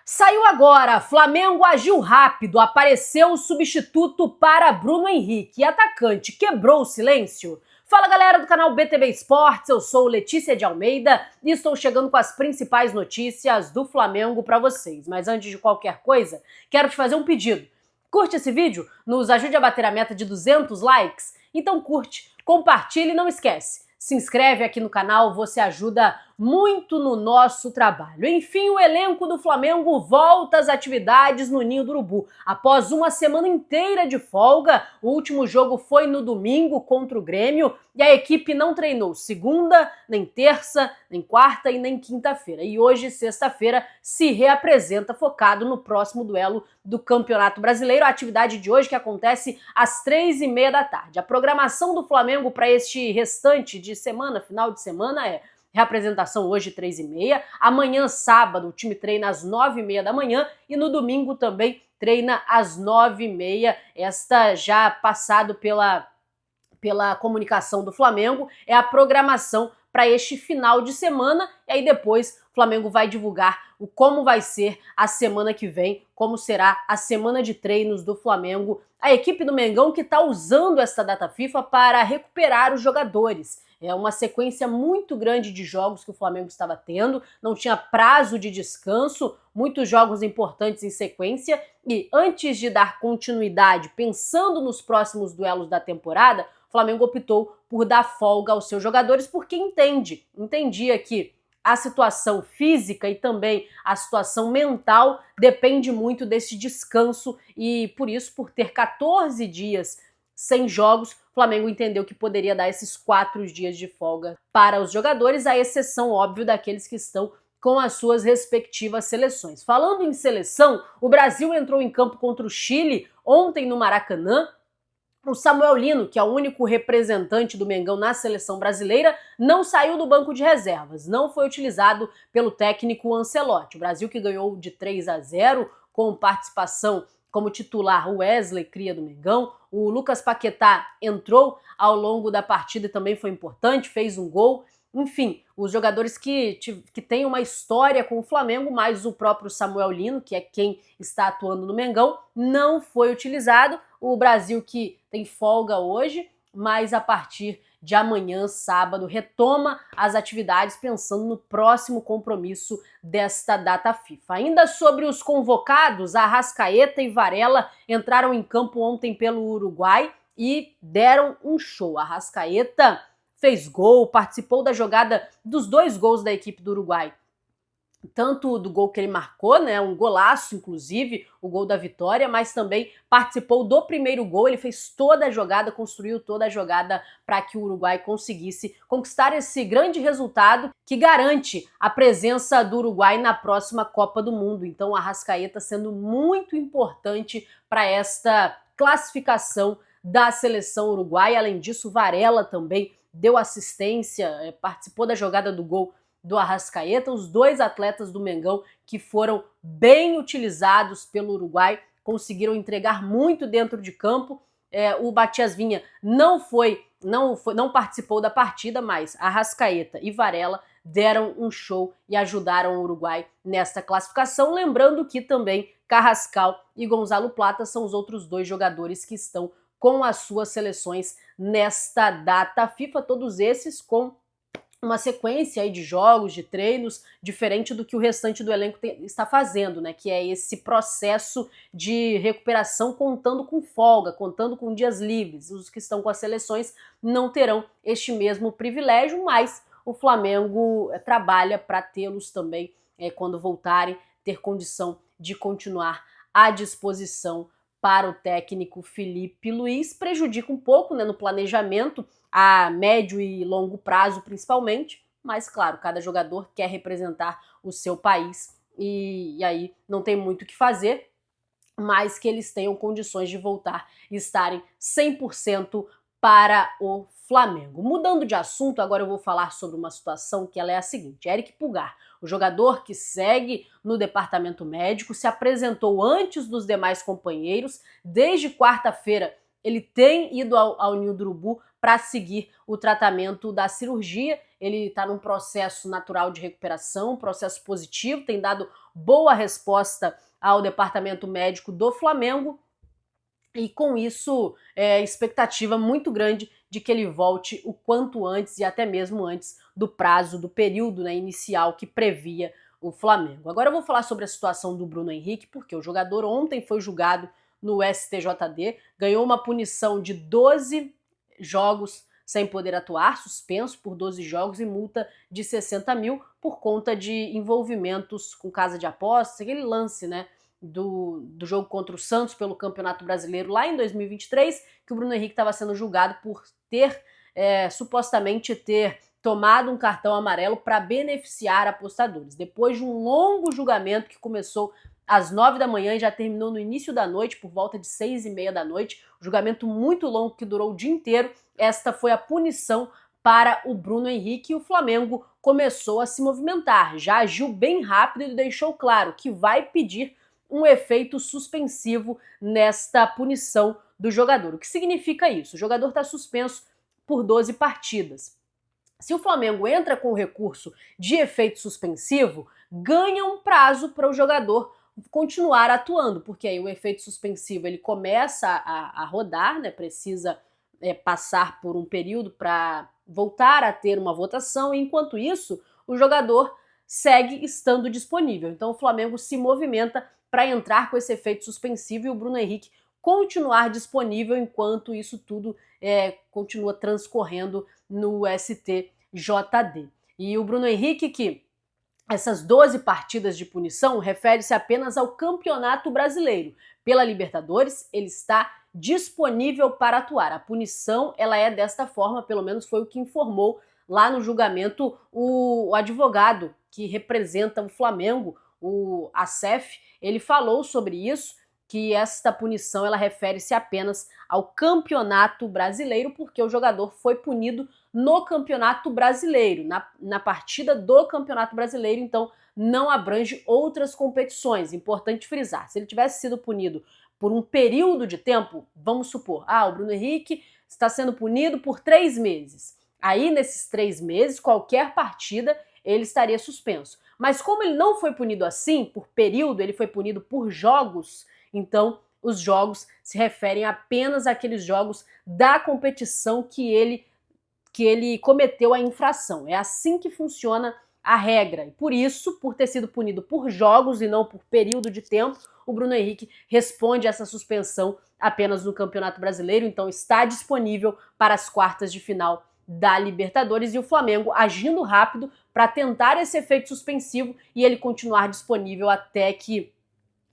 Saiu agora, Flamengo agiu rápido, apareceu o substituto para Bruno Henrique e atacante quebrou o silêncio. Fala galera do canal BTB Esportes, eu sou Letícia de Almeida e estou chegando com as principais notícias do Flamengo para vocês. Mas antes de qualquer coisa, quero te fazer um pedido. Curte esse vídeo, nos ajude a bater a meta de 200 likes? Então curte, compartilha e não esquece. Se inscreve aqui no canal, você ajuda muito no nosso trabalho. Enfim, o elenco do Flamengo volta às atividades no Ninho do Urubu. Após uma semana inteira de folga, o último jogo foi no domingo contra o Grêmio e a equipe não treinou segunda, nem terça, nem quarta e nem quinta-feira. E hoje, sexta-feira, se reapresenta focado no próximo duelo do Campeonato Brasileiro. A atividade de hoje que acontece às 3h30 da tarde. A programação do Flamengo para este restante de semana, final de semana, é reapresentação hoje 3h30, amanhã sábado o time treina às 9h30 da manhã e no domingo também treina às 9h30, esta já passado pela comunicação do Flamengo, é a programação para este final de semana, e aí depois o Flamengo vai divulgar como vai ser a semana que vem, como será a semana de treinos do Flamengo, a equipe do Mengão que está usando esta data FIFA para recuperar os jogadores. É uma sequência muito grande de jogos que o Flamengo estava tendo, não tinha prazo de descanso, muitos jogos importantes em sequência, e antes de dar continuidade, pensando nos próximos duelos da temporada, o Flamengo optou por dar folga aos seus jogadores porque entendia que a situação física e também a situação mental depende muito desse descanso e por isso, por ter 14 dias sem jogos, o Flamengo entendeu que poderia dar esses 4 dias de folga para os jogadores, à exceção, óbvio, daqueles que estão com as suas respectivas seleções. Falando em seleção, o Brasil entrou em campo contra o Chile ontem no Maracanã. O Samuel Lino, que é o único representante do Mengão na seleção brasileira, não saiu do banco de reservas, não foi utilizado pelo técnico Ancelotti. O Brasil que ganhou de 3-0 com participação como titular o Wesley, cria do Mengão. O Lucas Paquetá entrou ao longo da partida e também foi importante, fez um gol. Enfim, os jogadores que têm uma história com o Flamengo, mas o próprio Samuel Lino, que é quem está atuando no Mengão, não foi utilizado. O Brasil que tem folga hoje, mas a partir de amanhã, sábado, retoma as atividades pensando no próximo compromisso desta data FIFA. Ainda sobre os convocados, Arrascaeta e Varela entraram em campo ontem pelo Uruguai e deram um show. Arrascaeta fez gol, participou da jogada dos 2 gols da equipe do Uruguai. Tanto do gol que ele marcou, né, um golaço inclusive, o gol da vitória, mas também participou do primeiro gol, ele fez toda a jogada, construiu toda a jogada para que o Uruguai conseguisse conquistar esse grande resultado que garante a presença do Uruguai na próxima Copa do Mundo. Então o Arrascaeta sendo muito importante para esta classificação da seleção uruguaia. Além disso, Varela também deu assistência, participou da jogada do gol do Arrascaeta, os 2 atletas do Mengão que foram bem utilizados pelo Uruguai, conseguiram entregar muito dentro de campo. O Matias Vinha não participou da partida, mas Arrascaeta e Varela deram um show e ajudaram o Uruguai nesta classificação. Lembrando que também Carrascal e Gonzalo Plata são os outros 2 jogadores que estão com as suas seleções nesta data FIFA, todos esses com uma sequência aí de jogos, de treinos, diferente do que o restante do elenco está fazendo, né? Que é esse processo de recuperação contando com folga, contando com dias livres. Os que estão com as seleções não terão este mesmo privilégio, mas o Flamengo trabalha para tê-los também quando voltarem, ter condição de continuar à disposição para o técnico Felipe Luiz. Prejudica um pouco, né, no planejamento, a médio e longo prazo principalmente, mas claro, cada jogador quer representar o seu país e aí não tem muito o que fazer, mas que eles tenham condições de voltar e estarem 100% para o Flamengo. Mudando de assunto, agora eu vou falar sobre uma situação que ela é a seguinte. Eric Pulgar, o jogador que segue no departamento médico, se apresentou antes dos demais companheiros. Desde quarta-feira ele tem ido ao Ninho do Urubu para seguir o tratamento da cirurgia. Ele está num processo natural de recuperação, processo positivo, tem dado boa resposta ao departamento médico do Flamengo e com isso expectativa muito grande de que ele volte o quanto antes e até mesmo antes do prazo, do período, né, inicial que previa o Flamengo. Agora eu vou falar sobre a situação do Bruno Henrique, porque o jogador ontem foi julgado no STJD, ganhou uma punição de 12 jogos sem poder atuar, suspenso por 12 jogos e multa de 60 mil por conta de envolvimentos com casa de apostas, aquele lance, né, do jogo contra o Santos pelo Campeonato Brasileiro lá em 2023, que o Bruno Henrique estava sendo julgado por supostamente ter tomado um cartão amarelo para beneficiar apostadores. Depois de um longo julgamento que começou às 9 da manhã e já terminou no início da noite, por volta de 6h30 da noite, um julgamento muito longo que durou o dia inteiro, esta foi a punição para o Bruno Henrique e o Flamengo começou a se movimentar. Já agiu bem rápido e deixou claro que vai pedir um efeito suspensivo nesta punição do jogador. O que significa isso? O jogador está suspenso por 12 partidas. Se o Flamengo entra com o recurso de efeito suspensivo, ganha um prazo para o jogador continuar atuando, porque aí o efeito suspensivo ele começa a rodar, né? Precisa passar por um período para voltar a ter uma votação, e enquanto isso, o jogador segue estando disponível. Então o Flamengo se movimenta para entrar com esse efeito suspensivo e o Bruno Henrique continuar disponível enquanto isso tudo continua transcorrendo no STJD. E o Bruno Henrique, que essas 12 partidas de punição refere-se apenas ao Campeonato Brasileiro. Pela Libertadores, ele está disponível para atuar. A punição ela é desta forma, pelo menos foi o que informou lá no julgamento o advogado que representa o Flamengo, o Acef, ele falou sobre isso, que esta punição ela refere-se apenas ao Campeonato Brasileiro, porque o jogador foi punido no Campeonato Brasileiro, na partida do Campeonato Brasileiro, então não abrange outras competições. Importante frisar, se ele tivesse sido punido por um período de tempo, vamos supor, o Bruno Henrique está sendo punido por 3 meses. Aí, nesses 3 meses, qualquer partida, ele estaria suspenso. Mas como ele não foi punido assim, por período, ele foi punido por jogos, então os jogos se referem apenas àqueles jogos da competição que ele cometeu a infração. É assim que funciona a regra. E por isso, por ter sido punido por jogos e não por período de tempo, o Bruno Henrique responde a essa suspensão apenas no Campeonato Brasileiro, então está disponível para as quartas de final da Libertadores e o Flamengo agindo rápido para tentar esse efeito suspensivo e ele continuar disponível até que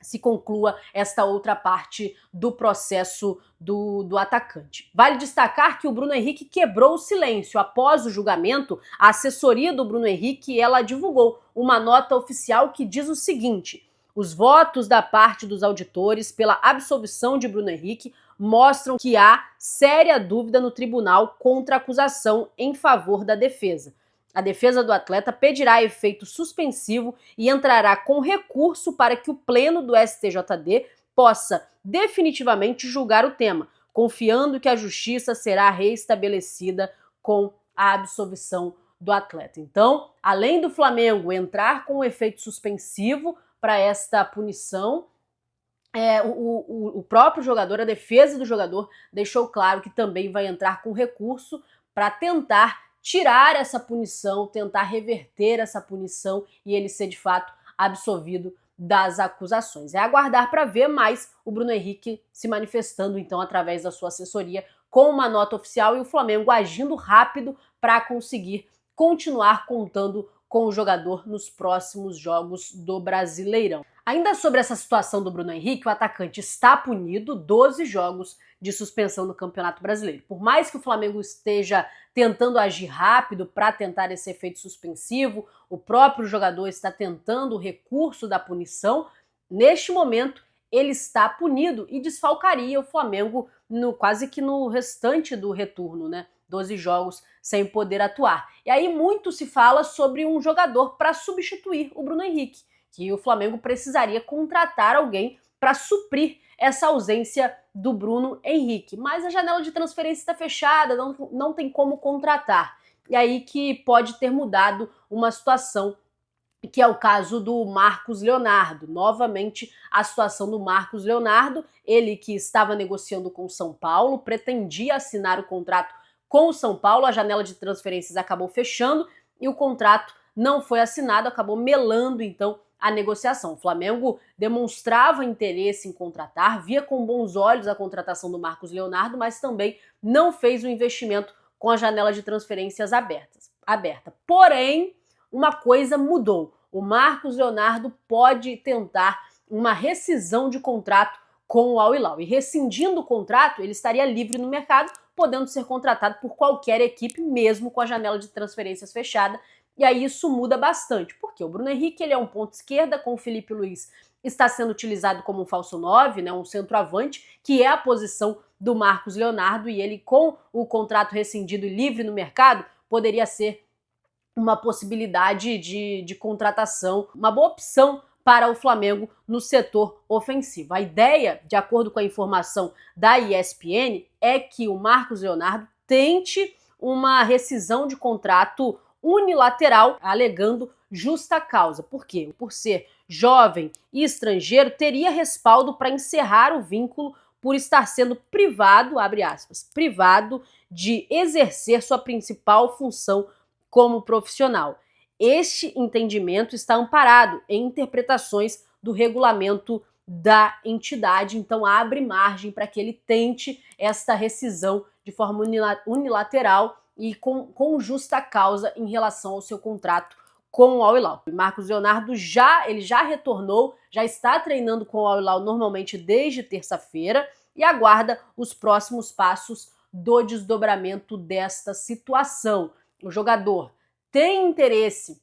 se conclua esta outra parte do processo do atacante. Vale destacar que o Bruno Henrique quebrou o silêncio. Após o julgamento, a assessoria do Bruno Henrique ela divulgou uma nota oficial que diz o seguinte: os votos da parte dos auditores pela absolvição de Bruno Henrique mostram que há séria dúvida no tribunal contra a acusação em favor da defesa. A defesa do atleta pedirá efeito suspensivo e entrará com recurso para que o pleno do STJD possa definitivamente julgar o tema, confiando que a justiça será reestabelecida com a absolvição do atleta. Então, além do Flamengo entrar com o efeito suspensivo para esta punição, o próprio jogador, a defesa do jogador, deixou claro que também vai entrar com recurso para tentar tirar essa punição, tentar reverter essa punição e ele ser de fato absolvido das acusações. É aguardar para ver, mais o Bruno Henrique se manifestando então através da sua assessoria com uma nota oficial e o Flamengo agindo rápido para conseguir continuar contando com o jogador nos próximos jogos do Brasileirão. Ainda sobre essa situação do Bruno Henrique, o atacante está punido 12 jogos de suspensão no Campeonato Brasileiro. Por mais que o Flamengo esteja tentando agir rápido para tentar esse efeito suspensivo, o próprio jogador está tentando o recurso da punição, neste momento ele está punido e desfalcaria o Flamengo quase que no restante do retorno, né? 12 jogos sem poder atuar. E aí muito se fala sobre um jogador para substituir o Bruno Henrique, que o Flamengo precisaria contratar alguém para suprir essa ausência do Bruno Henrique. Mas a janela de transferência está fechada, não tem como contratar. E aí que pode ter mudado uma situação que é o caso do Marcos Leonardo. Novamente, a situação do Marcos Leonardo, ele que estava negociando com o São Paulo, pretendia assinar o contrato com o São Paulo, a janela de transferências acabou fechando e o contrato não foi assinado, acabou melando então a negociação. O Flamengo demonstrava interesse em contratar, via com bons olhos a contratação do Marcos Leonardo, mas também não fez o investimento com a janela de transferências aberta. Porém, uma coisa mudou. O Marcos Leonardo pode tentar uma rescisão de contrato com o Al Hilal. E rescindindo o contrato, ele estaria livre no mercado, podendo ser contratado por qualquer equipe, mesmo com a janela de transferências fechada. E aí isso muda bastante, porque o Bruno Henrique ele é um ponto esquerda, com o Felipe Luiz está sendo utilizado como um falso 9, né, um centroavante, que é a posição do Marcos Leonardo, e ele com o contrato rescindido e livre no mercado, poderia ser uma possibilidade de contratação, uma boa opção para o Flamengo no setor ofensivo. A ideia, de acordo com a informação da ESPN, é que o Marcos Leonardo tente uma rescisão de contrato unilateral, alegando justa causa. Por quê? Por ser jovem e estrangeiro, teria respaldo para encerrar o vínculo por estar sendo privado, abre aspas, privado de exercer sua principal função como profissional. Este entendimento está amparado em interpretações do regulamento da entidade, então abre margem para que ele tente esta rescisão de forma unilateral e com justa causa em relação ao seu contrato com o Al Hilal. O Marcos Leonardo já retornou, já está treinando com o Al Hilal normalmente desde terça-feira e aguarda os próximos passos do desdobramento desta situação. O jogador tem interesse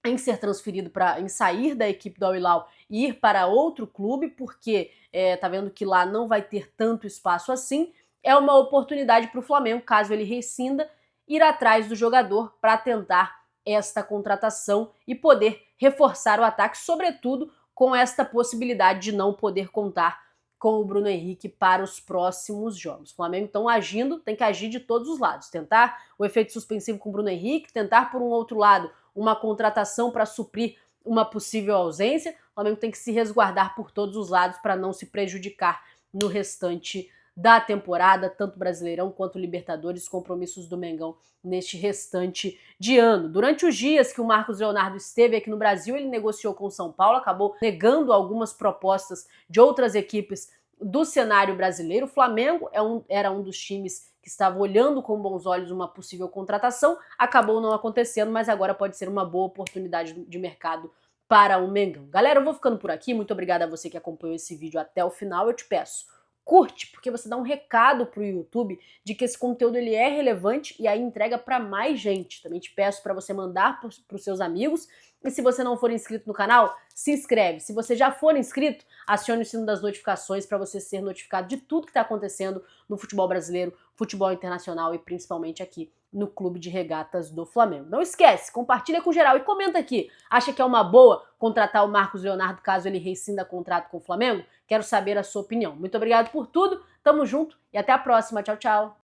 em ser transferido em sair da equipe do Al Hilal e ir para outro clube, porque tá vendo que lá não vai ter tanto espaço assim. É uma oportunidade para o Flamengo, caso ele rescinda, ir atrás do jogador para tentar esta contratação e poder reforçar o ataque, sobretudo com esta possibilidade de não poder contar com o Bruno Henrique para os próximos jogos. O Flamengo, então, agindo, tem que agir de todos os lados. Tentar o efeito suspensivo com o Bruno Henrique, tentar, por um outro lado, uma contratação para suprir uma possível ausência. O Flamengo tem que se resguardar por todos os lados para não se prejudicar no restante da temporada, tanto Brasileirão quanto Libertadores, compromissos do Mengão neste restante de ano. Durante os dias que o Marcos Leonardo esteve aqui no Brasil, ele negociou com o São Paulo, acabou negando algumas propostas de outras equipes do cenário brasileiro. O Flamengo era um dos times que estava olhando com bons olhos uma possível contratação, acabou não acontecendo, mas agora pode ser uma boa oportunidade de mercado para o Mengão. Galera, eu vou ficando por aqui, muito obrigada a você que acompanhou esse vídeo até o final, eu te peço, curte, porque você dá um recado pro YouTube de que esse conteúdo ele é relevante e aí entrega para mais gente. Também te peço para você mandar pros seus amigos. E se você não for inscrito no canal, se inscreve. Se você já for inscrito, acione o sino das notificações para você ser notificado de tudo que está acontecendo no futebol brasileiro, futebol internacional e principalmente aqui no Clube de Regatas do Flamengo. Não esquece, compartilha com geral e comenta aqui. Acha que é uma boa contratar o Marcos Leonardo caso ele rescinda contrato com o Flamengo? Quero saber a sua opinião. Muito obrigado por tudo, tamo junto e até a próxima. Tchau, tchau.